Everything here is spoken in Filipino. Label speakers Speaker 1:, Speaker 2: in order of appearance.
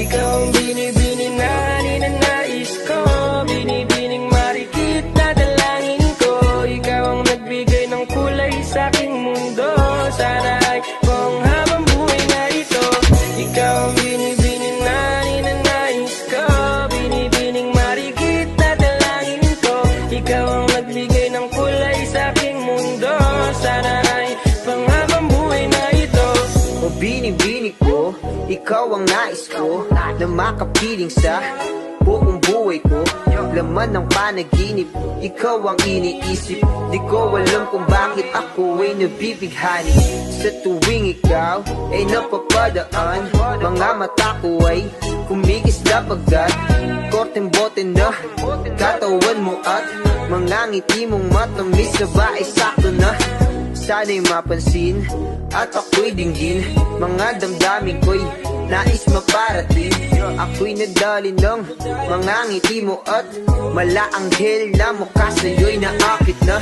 Speaker 1: Ikaw ang binibining na ninanais ko, binibining marikit na dalangin ko. Ikaw ang nagbigay ng kulay sa aking mundo. Sana ay kung habang buhay na ito. Ikaw ang binibining na ninanais ko, binibining marikit na dalangin ko. Ikaw ang nagbigay ng kulay sa aking mundo. Sana ay pang habang buhay na ito.
Speaker 2: O binibining ko, ikaw ang nais ko, na makapiling sa buong buhay ko. Laman ng panaginip, ikaw ang iniisip. Di ko alam kung bakit ako ay nabibighani. Sa tuwing ikaw ay napapadaan, mga mata ko ay kumikisla pagkat korteng bote na katawan mo at mga ngiti mong matamis na ba ay sakto na. Sana'y mapansin at ako'y dinggin, mga damdamin ko'y nais maparating. Ako'y nadali ng mga ngiti mo at malaanghel na mukha sa'yo'y naakit na.